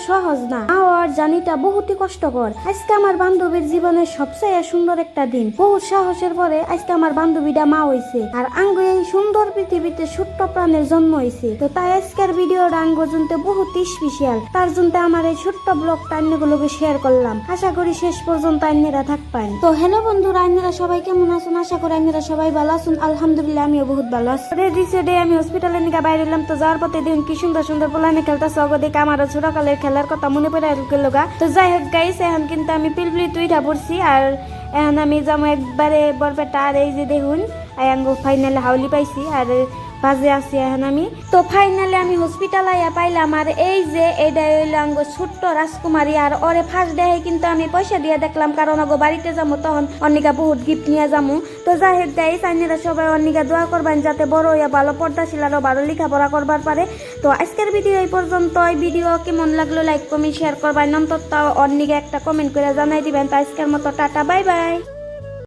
সহজ না, মা হওয়ার জার্নিটা বহুতই কষ্টকর। আজকে আমার বান্ধবীর জীবনের সবচেয়ে সুন্দর একটা দিন। বহুত সাহসের পরে আজকে আমার বান্ধবীটা মা হইছে, আর আঙ্গ এই সুন্দর পৃথিবীতে ছোট্ট প্রাণের জন্ম হয়েছে। তো তাই আজকের ভিডিওটা আঙ্গ জনতে বহুত স্পেশাল, তার জন্য আমার এই ছোট্ট ব্লগটা আন্যগুলোকে শেয়ার করলাম। আশা করি শেষ পর্যন্ত আন্যরা থাকবেন। তো হ্যালো বন্ধুরা, আন্যরা সবাই কেমন আছেন? আশা করি আন্যরা সবাই ভালো আছেন। আলহামদুলিল্লাহ আমিও বহুত ভালো আছি। রিসেন্টলি আমি হসপিটালে নিয়ে বাইরে এলাম। তো যাওয়ার পথে দেখুন কি সুন্দর সুন্দর পোলানে খেলতেছে। অগদিকে আমারও ছোটকালের খেলার কথা মনে পড়ে গেল গা। তো যাই হোক গাইস, এখন কিন্তু আমি পিলপিলি তুইটা পড়ছি, আর এখন আমি যাবো একবারে বরপেটা। আর এই যে দেখুন ফাইনালি হাউলি পাইছি, আর বাজে আছি এখন আমি। তো ফাইনালি আমি হসপিটাল আইয়া পাইলাম, আর এই যে এটা হইলো আঙ্গ ছোট্ট রাজকুমারী। আর ওরে ফার্স্ট ডে কিন্তু আমি পয়সা দিয়ে দেখলাম, কারণ আগে বাড়িতে যাবো তখন অন্নিকা বহুত গিফট নিয়ে যাবো। তো যাই হোক গাইস, আপনারা সবাই অন্নিকা দোয়া করবেন যাতে বড় হইয়া ভালো পর্দাশীল আরো ভালো লেখাপড়া করবার পারে। তো আজকের ভিডিও এই পর্যন্ত। এই ভিডিও কেমন লাগলো লাইক কমেন্ট শেয়ার করবেন, অন্তত অন্নিকা একটা কমেন্ট করে জানাই দিবেন। তো আজকের মতো টাটা, বাই বাই।